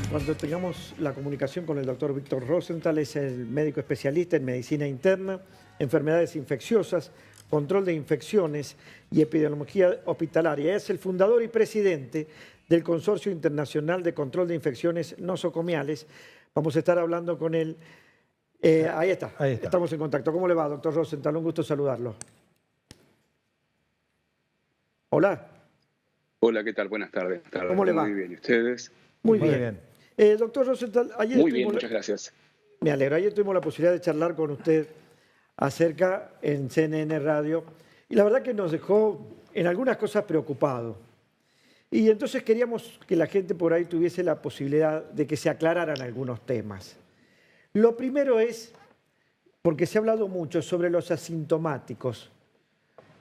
Cuando tengamos la comunicación con el doctor Víctor Rosenthal, es el médico especialista en medicina interna, enfermedades infecciosas, control de infecciones y epidemiología hospitalaria. Es el fundador y presidente del Consorcio Internacional de Control de Infecciones Nosocomiales. Vamos a estar hablando con él. Ahí está, estamos en contacto. ¿Cómo le va, doctor Rosenthal? Un gusto saludarlo. Hola. Hola, ¿qué tal? Buenas tardes. ¿Cómo le va? Muy bien. ¿Y ustedes? Muy bien. Doctor Rosenthal, ayer muy bien, muchas gracias. Me alegro. Ayer tuvimos la posibilidad de charlar con usted acerca en CNN Radio y la verdad que nos dejó en algunas cosas preocupados. Y entonces queríamos que la gente por ahí tuviese la posibilidad de que se aclararan algunos temas. Lo primero es, porque se ha hablado mucho sobre los asintomáticos.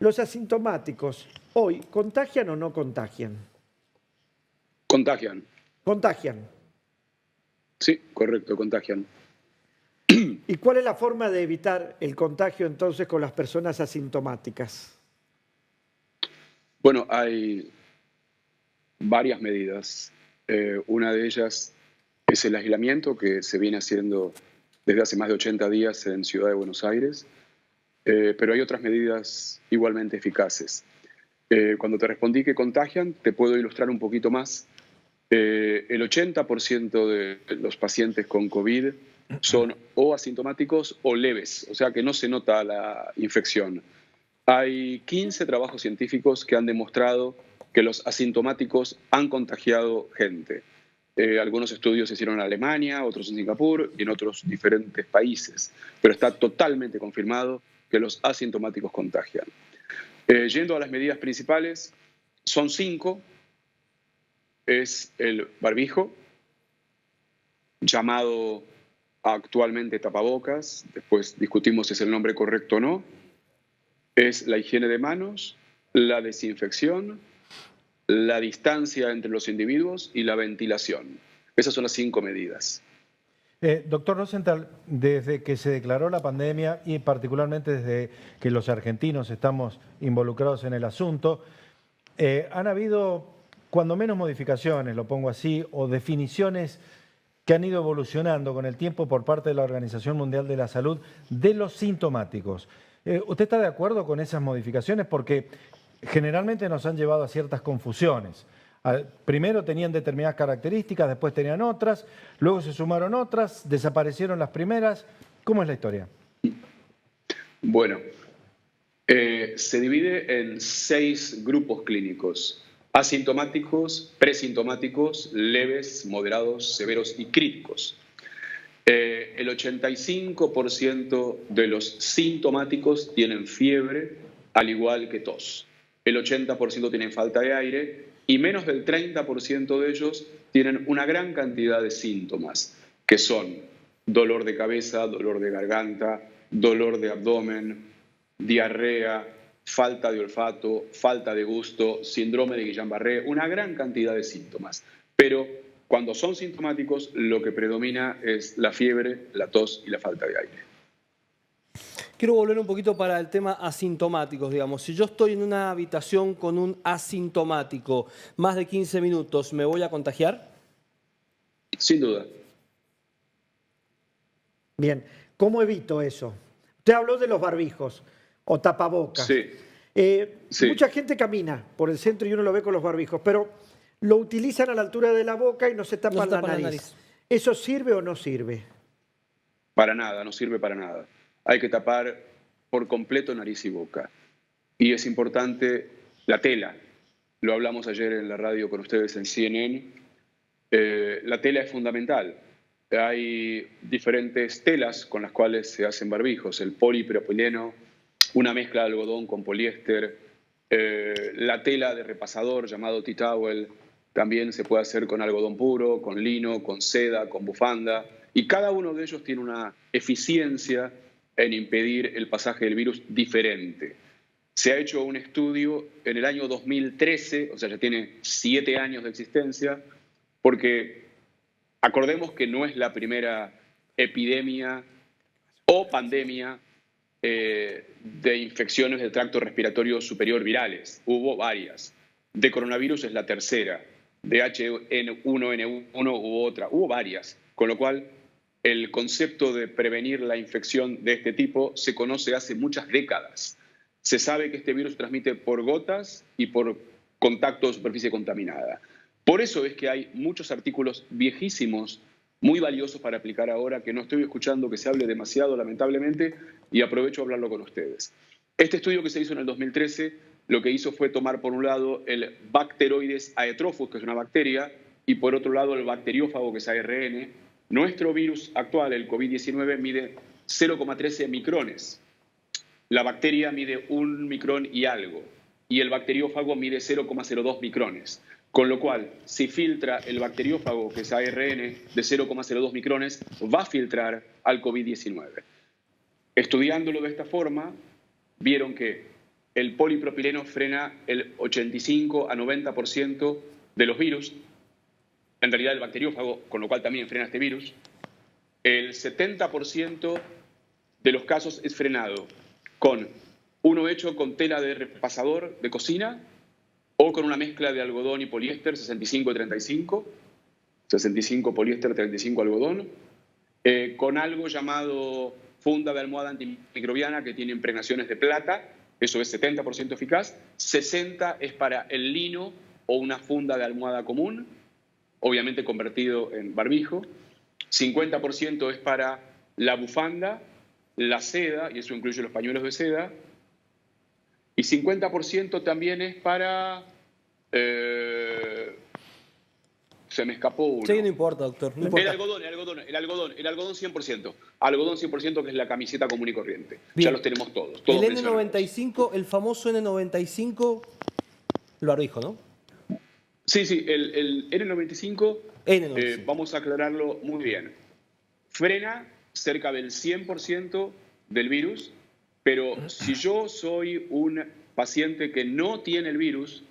¿Los asintomáticos hoy contagian o no contagian? Contagian. ¿Contagian? Sí, correcto, contagian. ¿Y cuál es la forma de evitar el contagio entonces con las personas asintomáticas? Bueno, hay varias medidas. Una de ellas es el aislamiento que se viene haciendo desde hace más de 80 días en Ciudad de Buenos Aires, pero hay otras medidas igualmente eficaces. Cuando te respondí que contagian, te puedo ilustrar un poquito más. El 80% de los pacientes con COVID son o asintomáticos o leves, o sea que no se nota la infección. Hay 15 trabajos científicos que han demostrado que los asintomáticos han contagiado gente. Algunos estudios se hicieron en Alemania, otros en Singapur y en otros diferentes países, pero está totalmente confirmado que los asintomáticos contagian. Yendo a las medidas principales, son 5. Es el barbijo, llamado actualmente tapabocas, después discutimos si es el nombre correcto o no. Es la higiene de manos, la desinfección, la distancia entre los individuos y la ventilación. Esas son las 5 medidas. Doctor Rosenthal, desde que se declaró la pandemia y particularmente desde que los argentinos estamos involucrados en el asunto, han habido cuando menos modificaciones, lo pongo así, o definiciones que han ido evolucionando con el tiempo por parte de la Organización Mundial de la Salud de los sintomáticos. ¿Usted está de acuerdo con esas modificaciones? Porque generalmente nos han llevado a ciertas confusiones. Primero tenían determinadas características, después tenían otras, luego se sumaron otras, desaparecieron las primeras. ¿Cómo es la historia? Bueno, se divide en 6 grupos clínicos: asintomáticos, presintomáticos, leves, moderados, severos y críticos. El 85% de los sintomáticos tienen fiebre, al igual que tos. El 80% tienen falta de aire y menos del 30% de ellos tienen una gran cantidad de síntomas, que son dolor de cabeza, dolor de garganta, dolor de abdomen, diarrea, falta de olfato, falta de gusto, síndrome de Guillain-Barré, una gran cantidad de síntomas. Pero cuando son sintomáticos, lo que predomina es la fiebre, la tos y la falta de aire. Quiero volver un poquito para el tema asintomáticos, digamos. Si yo estoy en una habitación con un asintomático más de 15 minutos, ¿me voy a contagiar? Sin duda. Bien, ¿cómo evito eso? Usted habló de los barbijos o tapabocas. Sí. Mucha gente camina por el centro y uno lo ve con los barbijos, pero lo utilizan a la altura de la boca y no se tapan la nariz. ¿Eso sirve o no sirve? Para nada, no sirve para nada. Hay que tapar por completo nariz y boca. Y es importante la tela. Lo hablamos ayer en la radio con ustedes en CNN. La tela es fundamental. Hay diferentes telas con las cuales se hacen barbijos. El polipropileno, una mezcla de algodón con poliéster, la tela de repasador llamado T-towel, también se puede hacer con algodón puro, con lino, con seda, con bufanda, y cada uno de ellos tiene una eficiencia en impedir el pasaje del virus diferente. Se ha hecho un estudio en el año 2013, o sea, ya tiene 7 años de existencia, porque acordemos que no es la primera epidemia o pandemia de infecciones del tracto respiratorio superior virales. Hubo varias. De coronavirus es la tercera. de H1N1 u otra, hubo varias, con lo cual el concepto de prevenir la infección de este tipo se conoce hace muchas décadas. Se sabe que este virus se transmite por gotas y por contacto de superficie contaminada. Por eso es que hay muchos artículos viejísimos, muy valiosos para aplicar ahora, que no estoy escuchando que se hable demasiado, lamentablemente, y aprovecho a hablarlo con ustedes. Este estudio que se hizo en el 2013, lo que hizo fue tomar por un lado el Bacteroides aetrophus, que es una bacteria, y por otro lado el bacteriófago, que es ARN. Nuestro virus actual, el COVID-19, mide 0,13 micrones. La bacteria mide 1 micrón y algo, y el bacteriófago mide 0,02 micrones. Con lo cual, si filtra el bacteriófago, que es ARN, de 0,02 micrones, va a filtrar al COVID-19. Estudiándolo de esta forma, vieron que el polipropileno frena el 85 a 90% de los virus, en realidad el bacteriófago, con lo cual también frena este virus. El 70% de los casos es frenado con uno hecho con tela de repasador de cocina o con una mezcla de algodón y poliéster, 65 y 35, 65 poliéster, 35 algodón, con algo llamado funda de almohada antimicrobiana que tiene impregnaciones de plata, eso es 70% eficaz, 60% es para el lino o una funda de almohada común, obviamente convertido en barbijo, 50% es para la bufanda, la seda, y eso incluye los pañuelos de seda, y 50% también es para... se me escapó uno. Sí, no importa, doctor. No importa. El algodón 100%. Algodón 100%, que es la camiseta común y corriente. Bien. Ya los tenemos todos. El mencionados. N95, el famoso N95, lo barbijo, ¿no? Sí, el N95, N95. vamos a aclararlo muy bien. Frena cerca del 100% del virus, pero si yo soy un paciente que no tiene el virus,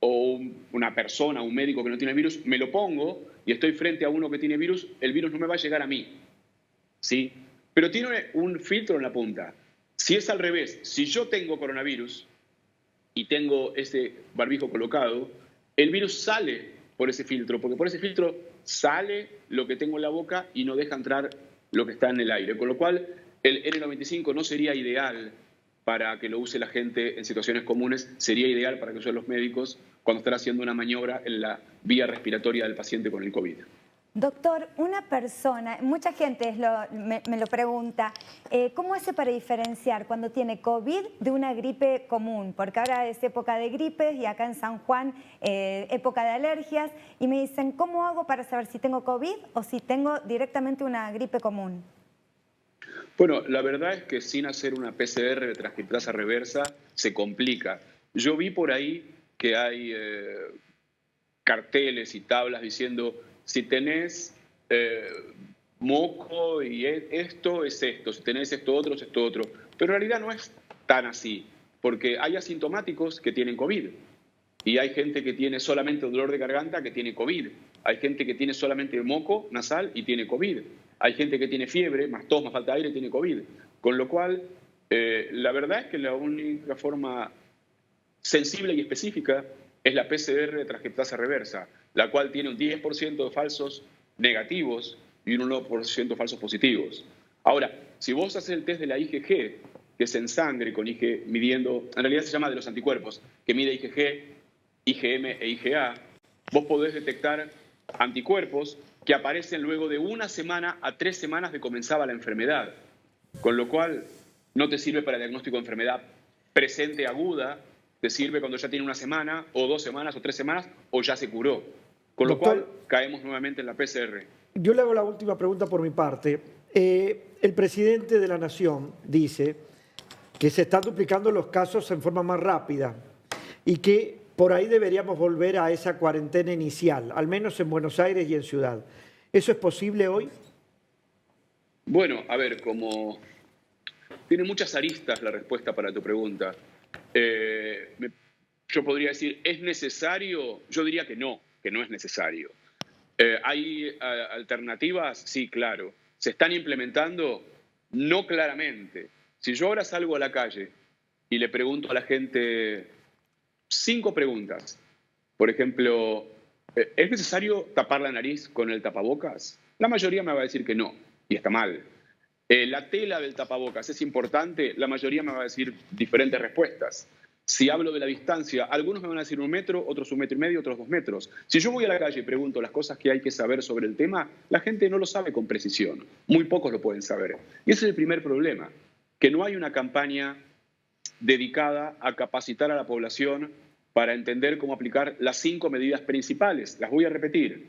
o una persona, un médico que no tiene el virus, me lo pongo y estoy frente a uno que tiene virus, el virus no me va a llegar a mí. ¿Sí? Pero tiene un filtro en la punta. Si es al revés, si yo tengo coronavirus y tengo ese barbijo colocado, el virus sale por ese filtro, porque por ese filtro sale lo que tengo en la boca y no deja entrar lo que está en el aire. Con lo cual, el N95 no sería ideal para que lo use la gente en situaciones comunes, sería ideal para que lo usen los médicos cuando están haciendo una maniobra en la vía respiratoria del paciente con el COVID. Doctor, una persona, mucha gente me lo pregunta, ¿cómo hace para diferenciar cuando tiene COVID de una gripe común? Porque ahora es época de gripes y acá en San Juan época de alergias, y me dicen, ¿cómo hago para saber si tengo COVID o si tengo directamente una gripe común? Bueno, la verdad es que sin hacer una PCR de transcriptasa reversa se complica. Yo vi por ahí que hay carteles y tablas diciendo, si tenés moco y esto es esto, si tenés esto otro es esto otro. Pero en realidad no es tan así, porque hay asintomáticos que tienen COVID y hay gente que tiene solamente dolor de garganta que tiene COVID. Hay gente que tiene solamente moco nasal y tiene COVID. Hay gente que tiene fiebre, más tos, más falta de aire y tiene COVID. Con lo cual, la verdad es que la única forma sensible y específica es la PCR de transcriptasa reversa, la cual tiene un 10% de falsos negativos y un 1% de falsos positivos. Ahora, si vos haces el test de la IgG, que es en sangre con IgG midiendo, en realidad se llama de los anticuerpos, que mide IgG, IgM e IgA, vos podés detectar anticuerpos que aparecen luego de 1 semana a 3 semanas de comenzada la enfermedad, con lo cual no te sirve para el diagnóstico de enfermedad presente aguda, te sirve cuando ya tiene 1 semana, o 2 semanas, o 3 semanas, o ya se curó. Con lo cual caemos nuevamente en la PCR. Yo le hago la última pregunta por mi parte. El presidente de la Nación dice que se están duplicando los casos en forma más rápida y que por ahí deberíamos volver a esa cuarentena inicial, al menos en Buenos Aires y en Ciudad. ¿Eso es posible hoy? Bueno, a ver, como tiene muchas aristas la respuesta para tu pregunta. Yo podría decir, ¿es necesario? Yo diría que no es necesario. ¿Hay alternativas? Sí, claro. ¿Se están implementando? No claramente. Si yo ahora salgo a la calle y le pregunto a la gente 5 preguntas, por ejemplo, ¿Es necesario tapar la nariz con el tapabocas? La mayoría me va a decir que no, y está mal. La tela del tapabocas es importante, la mayoría me va a decir diferentes respuestas. Si hablo de la distancia, algunos me van a decir 1 metro, otros 1,5 metros, otros 2 metros. Si yo voy a la calle y pregunto las cosas que hay que saber sobre el tema, la gente no lo sabe con precisión. Muy pocos lo pueden saber. Y ese es el primer problema, que no hay una campaña dedicada a capacitar a la población para entender cómo aplicar las 5 medidas principales. Las voy a repetir.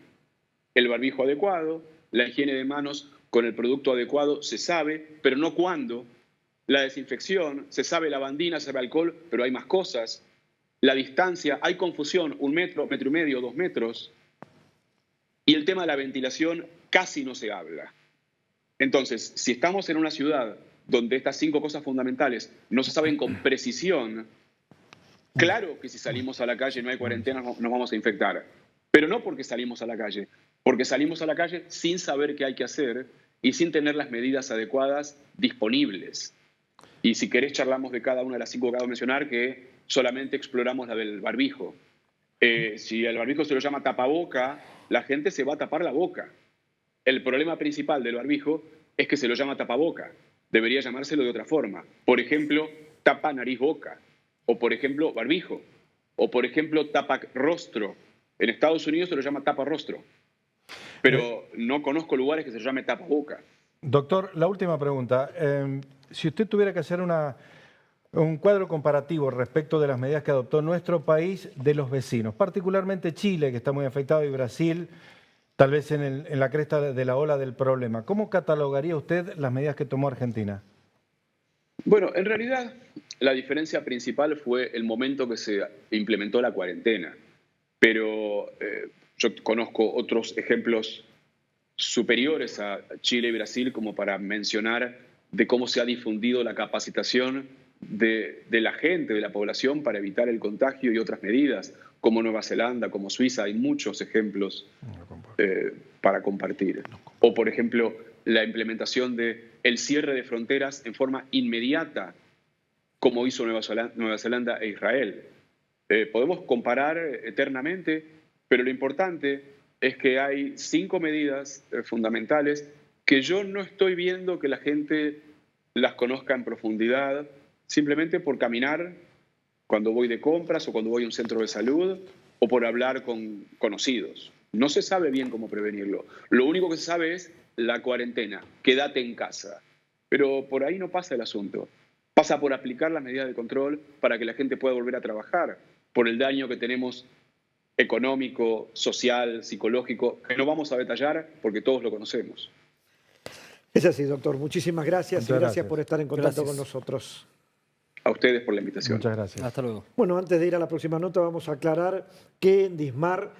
El barbijo adecuado, la higiene de manos con el producto adecuado se sabe, pero no cuándo. La desinfección, se sabe lavandina, se sabe alcohol, pero hay más cosas. La distancia, hay confusión, 1 metro, 1,5 metros, 2 metros. Y el tema de la ventilación casi no se habla. Entonces, si estamos en una ciudad donde estas 5 cosas fundamentales no se saben con precisión, claro que si salimos a la calle y no hay cuarentena nos vamos a infectar. Pero no porque salimos a la calle, porque salimos a la calle sin saber qué hay que hacer y sin tener las medidas adecuadas disponibles. Y si querés charlamos de cada una de las 5 que acabo de mencionar, que solamente exploramos la del barbijo. Si el barbijo se lo llama tapaboca, la gente se va a tapar la boca. El problema principal del barbijo es que se lo llama tapaboca. Debería llamárselo de otra forma. Por ejemplo, tapa nariz-boca. O por ejemplo, barbijo. O por ejemplo, tapa rostro. En Estados Unidos se lo llama tapa rostro. Pero no conozco lugares que se llame tapaboca. Doctor, la última pregunta. Si usted tuviera que hacer un cuadro comparativo respecto de las medidas que adoptó nuestro país de los vecinos, particularmente Chile, que está muy afectado, y Brasil, tal vez en la cresta de la ola del problema, ¿cómo catalogaría usted las medidas que tomó Argentina? Bueno, en realidad la diferencia principal fue el momento que se implementó la cuarentena. Pero yo conozco otros ejemplos superiores a Chile y Brasil como para mencionar de cómo se ha difundido la capacitación de la gente, de la población para evitar el contagio y otras medidas, como Nueva Zelanda, como Suiza. Hay muchos ejemplos para compartir. O, por ejemplo, la implementación del cierre de fronteras en forma inmediata, como hizo Nueva Zelanda e Israel. Podemos comparar eternamente, pero lo importante es que hay 5 medidas fundamentales que yo no estoy viendo que la gente las conozca en profundidad, simplemente por caminar cuando voy de compras o cuando voy a un centro de salud o por hablar con conocidos. No se sabe bien cómo prevenirlo. Lo único que se sabe es la cuarentena, quédate en casa. Pero por ahí no pasa el asunto. Pasa por aplicar las medidas de control para que la gente pueda volver a trabajar, por el daño que tenemos económico, social, psicológico, que no vamos a detallar porque todos lo conocemos. Es así, doctor. Muchísimas gracias. Muchas Y gracias gracias por estar en contacto Gracias. con nosotros. A ustedes por la invitación. Muchas gracias. Hasta luego. Bueno, antes de ir a la próxima nota vamos a aclarar que en Dismar